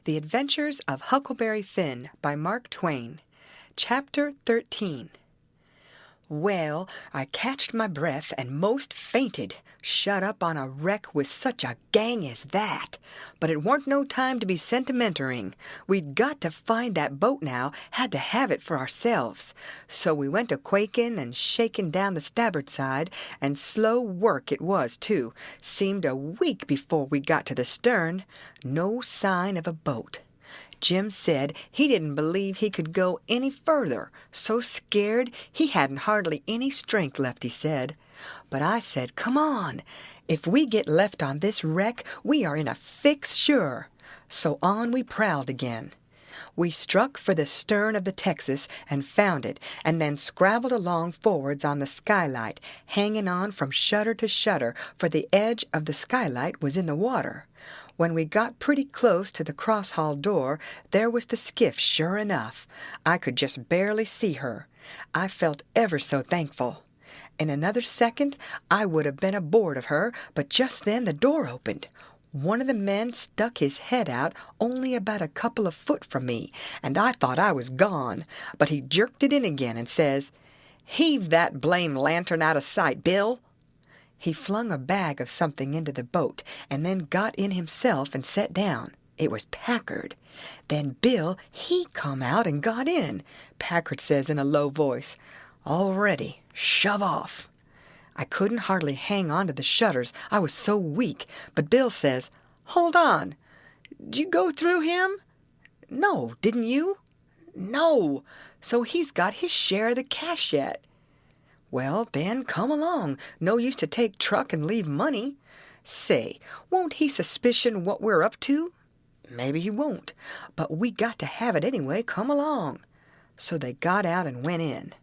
The Adventures of Huckleberry Finn by Mark Twain. Chapter 13. Well, I catched my breath and most fainted, shut up on a wreck with such a gang as that. But it warn't no time to be sentimentering. We'd got to find that boat now, had to have it for ourselves. So we went a quaking and shaking down the starboard side, and slow work it was, too. Seemed a week before we got to the stern. No sign of a boat. Jim said he didn't believe he could go any further, so scared he hadn't hardly any strength left, he said. But I said, come on. If we get left on this wreck, we are in a fix sure. So on we prowled again. We struck for the stern of the Texas and found it, and then scrabbled along forwards on the skylight, hanging on from shutter to shutter, for the edge of the skylight was in the water. When we got pretty close to the cross-hall door, there was the skiff, sure enough. I could just barely see her. I felt ever so thankful. In another second, I would have been aboard of her, but just then the door opened. One of the men stuck his head out only about a couple of foot from me, and I thought I was gone. But he jerked it in again and says, "Heave that blame lantern out of sight, Bill." He flung a bag of something into the boat, and then got in himself and sat down. It was Packard. Then Bill, he come out and got in. Packard says in a low voice, "All ready. Shove off." I couldn't hardly hang on to the shutters, I was so weak, but Bill says, "Hold on. Did you go through him?" "No, didn't you?" "No. So he's got his share of the cash yet." "Well, then, come along. No use to take truck and leave money. Say, won't he suspicion what we're up to?" "Maybe he won't, but we got to have it anyway. Come along." So they got out and went in.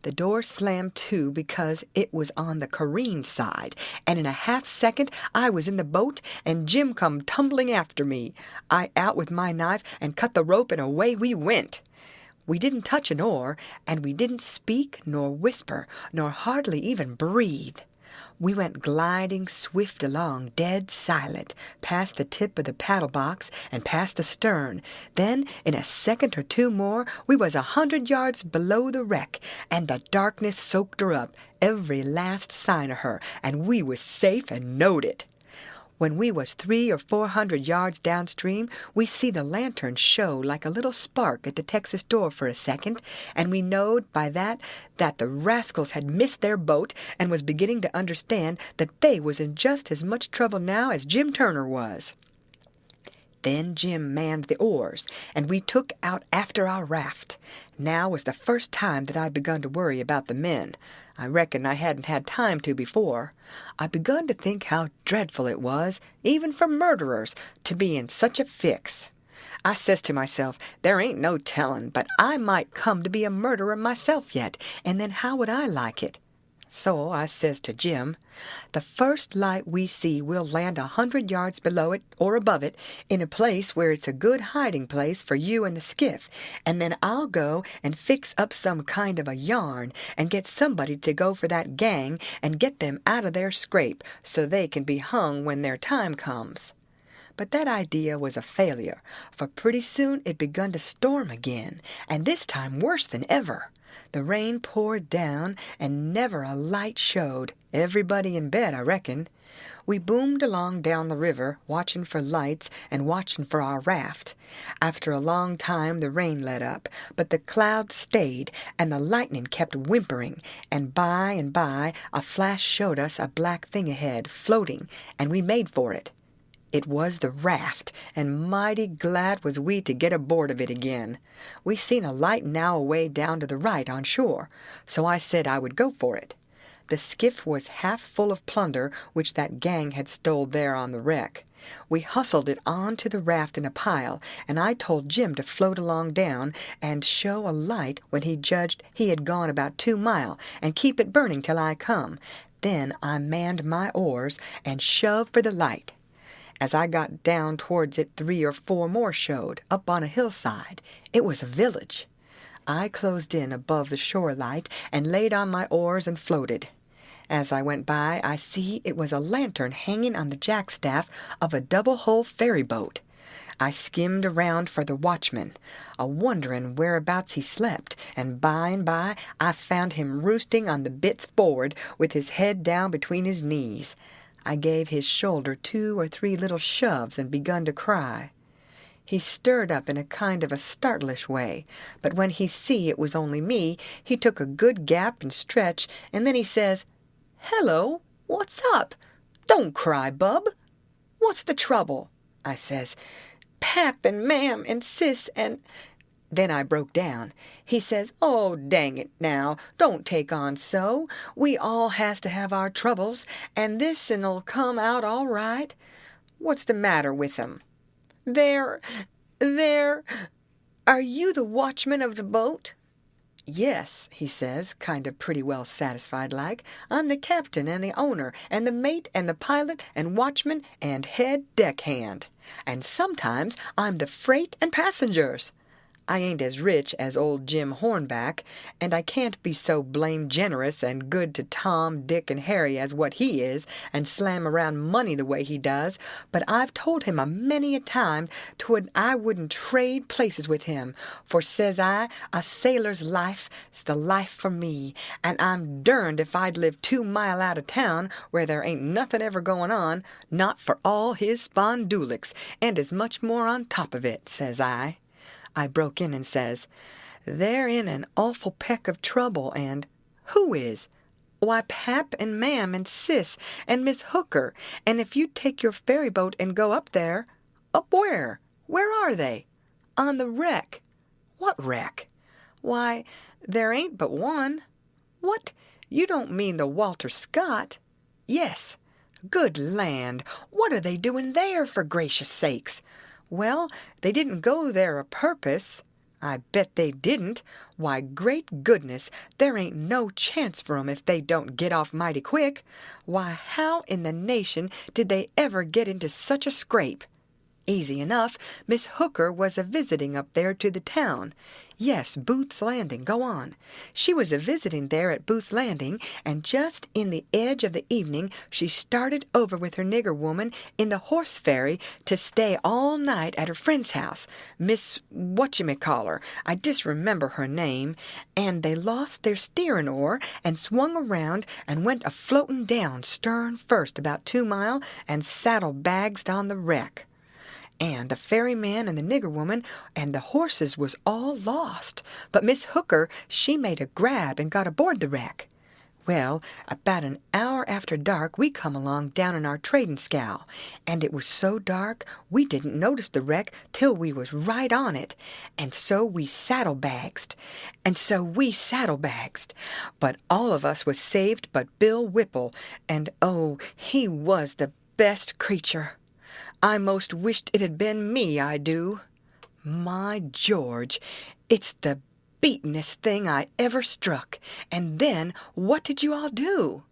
The door slammed to because it was on the careened side, and in a half-second I was in the boat, and Jim come tumbling after me. I out with my knife and cut the rope, and away we went. We didn't touch an oar, and we didn't speak nor whisper, nor hardly even breathe. We went gliding swift along, dead silent, past the tip of the paddle box and past the stern. Then, in a second or two more, we was 100 yards below the wreck, and the darkness soaked her up, every last sign of her, and we was safe and knowed it. When we was 300 or 400 yards downstream, we see the lantern show like a little spark at the Texas door for a second, and we knowed by that the rascals had missed their boat and was beginning to understand that they was in just as much trouble now as Jim Turner was. Then Jim manned the oars, and we took out after our raft. Now was the first time that I begun to worry about the men. I reckon I hadn't had time to before. I begun to think how dreadful it was, even for murderers, to be in such a fix. I says to myself, there ain't no tellin', but I might come to be a murderer myself yet, and then how would I like it? So I says to Jim, the first light we see we'll land 100 yards below it or above it, in a place where it's a good hiding place for you and the skiff, and then I'll go and fix up some kind of a yarn and get somebody to go for that gang and get them out of their scrape so they can be hung when their time comes. But that idea was a failure, for pretty soon it begun to storm again, and this time worse than ever. The rain poured down, and never a light showed. Everybody in bed, I reckon. We boomed along down the river, watching for lights and watching for our raft. After a long time the rain let up, but the clouds stayed, and the lightning kept whimpering, and by a flash showed us a black thing ahead, floating, and we made for it. It was the raft, and mighty glad was we to get aboard of it again. We seen a light now away down to the right on shore, so I said I would go for it. The skiff was half full of plunder which that gang had stole there on the wreck. We hustled it on to the raft in a pile, and I told Jim to float along down and show a light when he judged he had gone about 2 mile, and keep it burning till I come. Then I manned my oars and shoved for the light. As I got down towards it, 3 or 4 more showed, up on a hillside. It was a village. I closed in above the shore light and laid on my oars and floated. As I went by, I see it was a lantern hanging on the jackstaff of a double-hull ferry boat. I skimmed around for the watchman, a-wonderin' whereabouts he slept, and by I found him roosting on the bitts forward, with his head down between his knees. I gave his shoulder 2 or 3 little shoves and begun to cry. He stirred up in a kind of a startlish way, but when he see it was only me, he took a good gap and stretch, and then he says, "Hello, what's up? Don't cry, bub. What's the trouble?" I says, "Pap and Mam and Sis and—" Then I broke down. He says, "Oh, dang it now, don't take on so. We all has to have our troubles, and this'll come out all right. What's the matter with 'em? They're... Are you the watchman of the boat?" "Yes," he says, kind of pretty well satisfied like. "I'm the captain and the owner and the mate and the pilot and watchman and head deckhand. And sometimes I'm the freight and passengers. I ain't as rich as old Jim Hornback, and I can't be so blame generous and good to Tom, Dick, and Harry as what he is, and slam around money the way he does, but I've told him a many a time I wouldn't trade places with him, for, says I, a sailor's life's the life for me, and I'm derned if I'd live 2 mile out of town, where there ain't nothing ever going on, not for all his spondulics, and as much more on top of it," says I. I broke in and says, "They're in an awful peck of trouble, and—" "Who is?" "Why, Pap and Mam and Sis and Miss Hooker, and if you'd take your ferry boat and go up there—" "Up where? Where are they?" "On the wreck." "What wreck?" "Why, there ain't but one." "What? You don't mean the Walter Scott?" "Yes." "Good land! What are they doing there, for gracious sakes?" "Well, they didn't go there a purpose." "I bet they didn't. Why, great goodness, there ain't no chance for 'em if they don't get off mighty quick. Why, how in the nation did they ever get into such a scrape?" "Easy enough. Miss Hooker was a-visiting up there to the town." "Yes, Booth's Landing. Go on." "She was a-visiting there at Booth's Landing, and just in the edge of the evening she started over with her nigger woman in the horse ferry to stay all night at her friend's house, Miss Whatchamacaller, I disremember her name, and they lost their steering oar and swung around and went a-floating down stern first about 2 mile and saddle-bagsed on the wreck. And the ferryman and the nigger woman and the horses was all lost. But Miss Hooker, she made a grab and got aboard the wreck. Well, about an hour after dark we come along down in our trading scow, and it was so dark we didn't notice the wreck till we was right on it, and so we saddle-bagsed. But all of us was saved but Bill Whipple, and oh, he was the best creature. I most wished it had been me, I do. My George, it's the beatin'est thing I ever struck. And then, what did you all do?"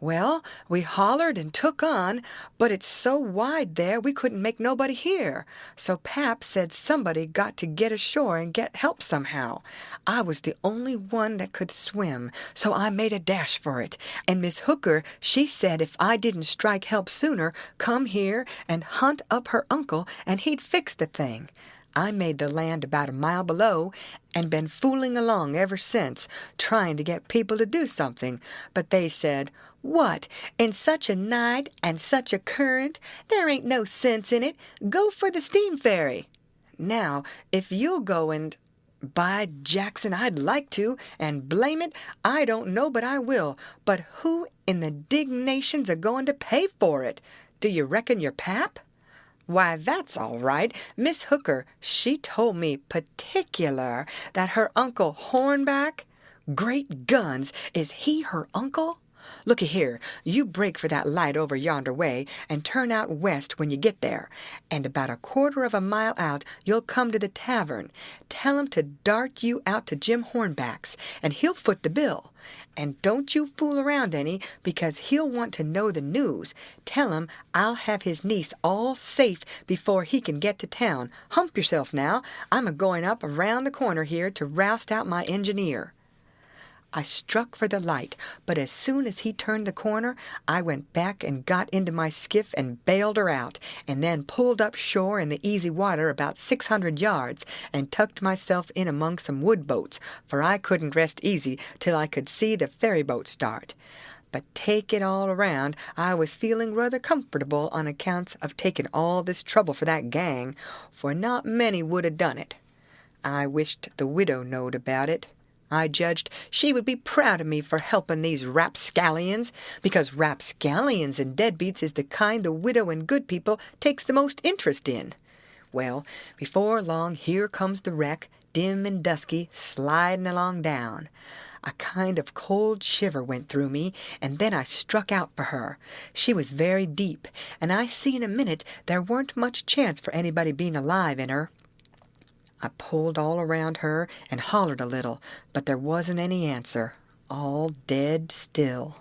"Well, we hollered and took on, but it's so wide there we couldn't make nobody hear. So Pap said somebody got to get ashore and get help somehow. I was the only one that could swim, so I made a dash for it. And Miss Hooker, she said if I didn't strike help sooner, come here and hunt up her uncle and he'd fix the thing. I made the land about a mile below, and been fooling along ever since, trying to get people to do something. But they said, 'What, in such a night and such a current? There ain't no sense in it. Go for the steam ferry.' Now, if you'll go and—" "By Jackson, I'd like to, and blame it, I don't know but I will. But who in the dignation's a-going to pay for it? Do you reckon your Pap?" "Why, that's all right. Miss Hooker, she told me particular that her Uncle Hornback—" "Great guns! Is he her uncle? Looky here, you break for that light over yonder way, and turn out west when you get there, and about 1/4 of a mile out you'll come to the tavern. Tell him to dart you out to Jim Hornback's, and he'll foot the bill. And don't you fool around any, because he'll want to know the news. Tell him I'll have his niece all safe before he can get to town. Hump yourself now. I'm a-going up around the corner here to roust out my engineer." I struck for the light, but as soon as he turned the corner, I went back and got into my skiff and bailed her out, and then pulled up shore in the easy water about 600 yards, and tucked myself in among some wood boats, for I couldn't rest easy till I could see the ferry boat start. But take it all around, I was feeling rather comfortable on account of taking all this trouble for that gang, for not many would have done it. I wished the widow knowed about it. I judged she would be proud of me for helping these rapscallions, because rapscallions and deadbeats is the kind the widow and good people takes the most interest in. Well, before long here comes the wreck, dim and dusky, sliding along down. A kind of cold shiver went through me, and then I struck out for her. She was very deep, and I see in a minute there weren't much chance for anybody being alive in her. I pulled all around her and hollered a little, but there wasn't any answer. All dead still.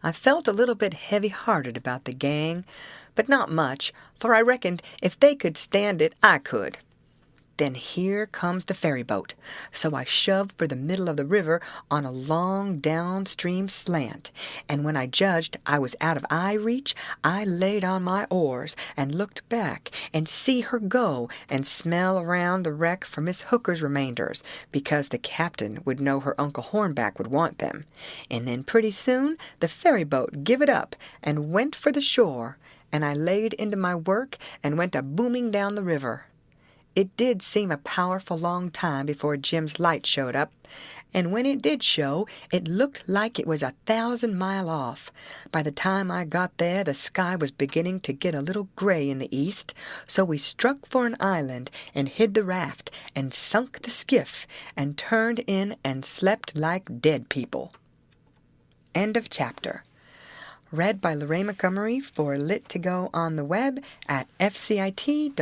I felt a little bit heavy-hearted about the gang, but not much, for I reckoned if they could stand it, I could. Then here comes the ferry boat, so I shoved for the middle of the river on a long downstream slant, and when I judged I was out of eye reach, I laid on my oars and looked back and see her go and smell around the wreck for Miss Hooker's remainders, because the captain would know her Uncle Hornback would want them. And then pretty soon the ferry boat give it up and went for the shore, and I laid into my work and went a-booming down the river. It did seem a powerful long time before Jim's light showed up, and when it did show, it looked like it was 1,000 miles off. By the time I got there, the sky was beginning to get a little gray in the east, so we struck for an island and hid the raft and sunk the skiff and turned in and slept like dead people. End of chapter. Read by Lorraine Montgomery for Lit to Go on the web at fcit.usf.edu.